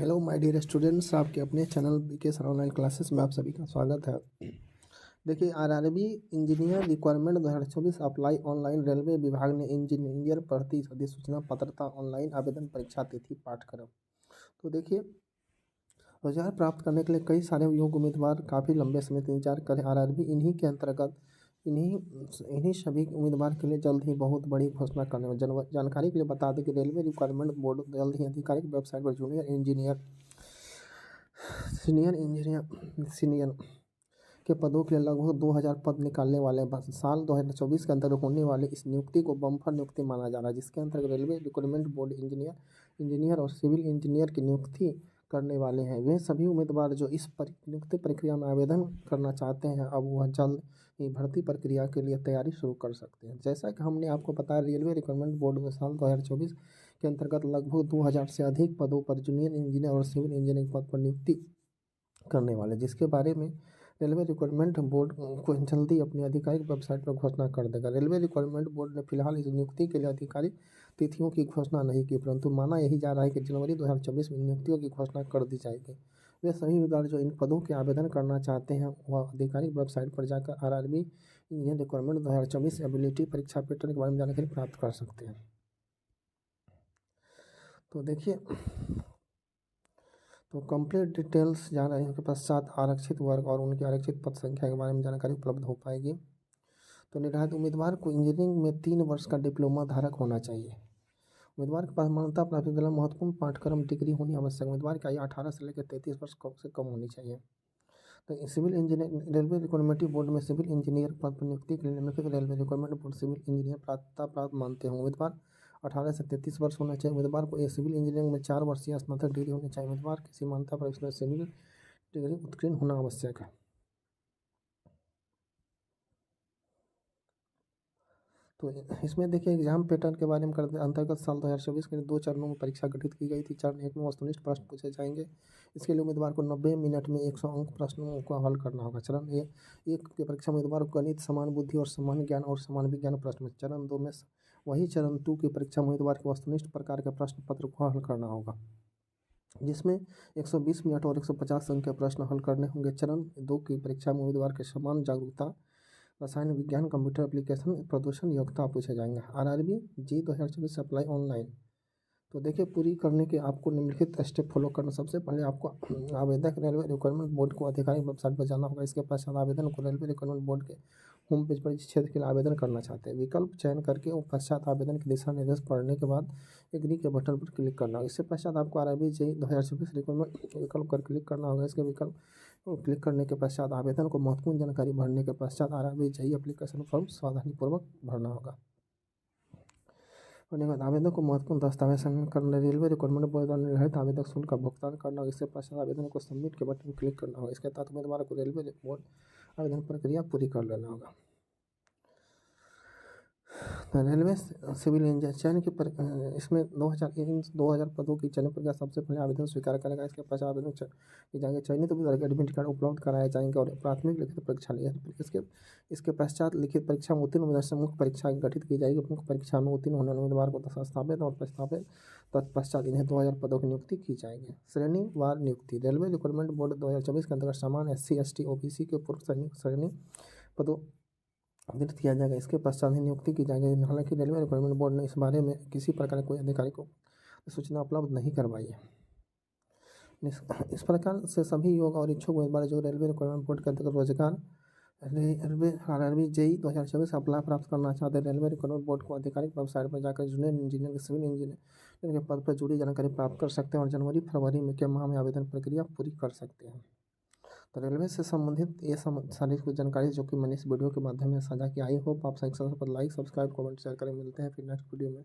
Hello my dear students, आपके अपने channel BK sir online classes में आप सभी का स्वागत है। देखिए, RRB engineer requirement 2024 apply online. Railway विभाग ने इंजीनियर भर्ती अधिसूचना पात्रता ऑनलाइन आवेदन परीक्षा तिथि पाठ्यक्रम। तो देखिए, रोजगार प्राप्त करने के लिए कई सारे योग्य उम्मीदवार काफ़ी लंबे समय से इंतजार करें। आरआरबी इन्हीं के अंतर्गत इन्हीं सभी उम्मीदवार के लिए जल्द ही बहुत बड़ी घोषणा करने में जानकारी के लिए बता दें कि रेलवे रिक्वायरमेंट बोर्ड जल्द ही आधिकारिक वेबसाइट पर जूनियर इंजीनियर, सीनियर के पदों के लिए लगभग 2000 पद निकालने वाले हैं। साल 2024 के अंतर्गत होने वाली इस नियुक्ति को बम्पर नियुक्ति माना जा रहा है, जिसके अंतर्गत रेलवे रिक्रूटमेंट बोर्ड इंजीनियर और सिविल इंजीनियर की नियुक्ति करने वाले हैं। वे सभी उम्मीदवार जो इस नियुक्ति प्रक्रिया में आवेदन करना चाहते हैं, अब वह जल्द ही भर्ती प्रक्रिया के लिए तैयारी शुरू कर सकते हैं। जैसा कि हमने आपको बताया, रेलवे रिक्रूटमेंट बोर्ड में साल 2024 के अंतर्गत लगभग 2000 से अधिक पदों पर जूनियर इंजीनियर और सिविल इंजीनियरिंग पद पर नियुक्ति करने वाले, जिसके बारे में रेलवे रिक्रूटमेंट बोर्ड को जल्दी अपनी आधिकारिक वेबसाइट पर घोषणा कर देगा। रेलवे रिक्रूटमेंट बोर्ड ने फिलहाल इस नियुक्ति के लिए आधिकारिक तिथियों की घोषणा नहीं की, परंतु माना यही जा रहा है कि जनवरी 2024 में नियुक्तियों की घोषणा कर दी जाएगी। वे सभी उम्मीदवार जो इन पदों के आवेदन करना चाहते हैं, वह आधिकारिक वेबसाइट पर जाकर आरआरबी इंजीनियर रिक्रूटमेंट 2024 एबिलिटी परीक्षा पैटर्न के बारे में जानकारी प्राप्त कर सकते हैं। तो देखिए, तो कंप्लीट डिटेल्स जान के पश्चात आरक्षित वर्ग और उनकी आरक्षित पद संख्या के बारे में जानकारी उपलब्ध हो पाएगी। तो निर्धारित उम्मीदवार को इंजीनियरिंग में 3 वर्ष का डिप्लोमा धारक होना चाहिए। उम्मीदवार के पास मान्यता प्राप्त महत्वपूर्ण पाठ्यक्रम डिग्री होनी आवश्यक। उम्मीदवार की आयु 18 से लेकर 33 वर्ष से कम होनी चाहिए। तो civil engineer railway recruitment board में सिविल इंजीनियर पद पर नियुक्ति के लिए निम्नलिखित railway recruitment board civil engineer पात्रता प्राप्त मानते हैं। उम्मीदवार 18 से 33 वर्ष होना चाहिए। उम्मीदवार को सिविल इंजीनियरिंग में 4 वर्षीय स्नातक डिग्री होनी चाहिए। उम्मीदवार किसी मान्यता पर इसमें सिविल डिग्री उत्तीर्ण होना आवश्यक है। तो इसमें देखिए, एग्जाम पैटर्न के बारे में करते हैं। अंतर्गत साल 2024 के लिए 2 चरणों में परीक्षा गठित की गई थी। चरण 1 में वस्तुनिष्ठ प्रश्न पूछे जाएंगे। इसके लिए उम्मीदवार को 90 मिनट में 100 अंक प्रश्नों को हल करना होगा। चरण 1 की परीक्षा में उम्मीदवार को गणित, समान बुद्धि और समान ज्ञान और समान विज्ञान प्रश्न। चरण 2 में वही चरण 2 की परीक्षा में उम्मीदवार को वस्तुनिष्ठ प्रकार के प्रश्न पत्र को हल करना होगा, जिसमें 120 मिनट और 150 अंक के प्रश्न हल करने होंगे। चरण 2 की परीक्षा में उम्मीदवार के समान जागरूकता, रसायन विज्ञान, कंप्यूटर एप्लीकेशन, प्रदूषण योग्यता पूछे जाएंगे। आरआरबी जी 2024 अप्लाई ऑनलाइन। तो देखिए, पूरी करने के आपको निम्नलिखित स्टेप फॉलो करना। सबसे पहले आपको आवेदक रेलवे रिक्रूटमेंट बोर्ड को आधिकारिक वेबसाइट पर जाना होगा। इसके पश्चात आवेदन को रेलवे रिक्रूटमेंट बोर्ड के होम पेज पर जिस क्षेत्र के लिए आवेदन करना चाहते हैं विकल्प चयन करके और पश्चात आवेदन के दिशा निर्देश पढ़ने के बाद एग्री के बटन पर क्लिक करना होगा। इससे पश्चात आपको आरआरबी जी 2024 रिक्रूटमेंट विकल्प पर क्लिक करना होगा। इसके विकल्प क्लिक करने के पश्चात आवेदन को महत्वपूर्ण जानकारी भरने के पश्चात आरआरबी जी एप्लीकेशन फॉर्म सावधानीपूर्वक भरना होगा। होने के बाद आवेदन को महत्वपूर्ण दस्तावेज करना, रेलवे रिक्रूटमेंट बोर्ड द्वारा निर्धारित आवेदक शुल्क का भुगतान करना होगा। इसके पश्चात आवेदन को सबमिट के बटन पर क्लिक करना होगा। इसके तहत उम्मीदवार को रेलवे बोर्ड आवेदन प्रक्रिया पूरी कर लेना होगा। रेलवे सिविल इंजीनियर चयन की इसमें 2000 पदों की चयन प्रक्रिया सबसे पहले आवेदन स्वीकार करेगा। इसके पश्चात आवेदन की जाएंगे, चयनित उम्मीदवार के एडमिट कार्ड उपलब्ध कराए जाएंगे और प्राथमिक लिखित परीक्षा ली। इसके पश्चात लिखित परीक्षा में उत्तीर्ण उम्मीदवार से मुख्य परीक्षा गठित की जाएगी। मुख्य परीक्षा में उत्तीर्ण होने वाले उम्मीदवार को प्रस्तावित और प्रस्तावित तत्पश्चात इन्हें 2000 पदों की नियुक्ति की जाएगी। श्रेणीवार नियुक्ति रेलवे रिक्रूटमेंट बोर्ड 2024 के अंतर्गत सामान्य SC ST OBC के पूर्व श्रेणी पदों निर्धारित किया जाएगा। इसके पश्चात ही नियुक्ति की जाएगी। हालांकि रेलवे रिक्रूटमेंट बोर्ड ने इस बारे में किसी प्रकार की कोई अधिकारी को सूचना उपलब्ध नहीं करवाई है। इस प्रकार से सभी योग्य और इच्छुक उम्मीदवार जो रेलवे रिक्रूटमेंट बोर्ड के अंतर्गत रोजगार आरआरबी जेई 2024 अप्लाई प्राप्त करना चाहते हैं, रेलवे रिक्रूटमेंट बोर्ड को आधिकारिक वेबसाइट पर जाकर जूनियर इंजीनियर, सिविल इंजीनियर के पद पर जुड़ी जानकारी प्राप्त कर सकते हैं और जनवरी फरवरी में के माह में आवेदन प्रक्रिया पूरी कर सकते हैं। तो रेलवे से संबंधित ये सारी कुछ जानकारी जो कि मैंने इस वीडियो के माध्यम में साझा की। आई होप आप सही पर लाइक, सब्सक्राइब, कमेंट, शेयर करें। मिलते हैं फिर नेक्स्ट वीडियो में।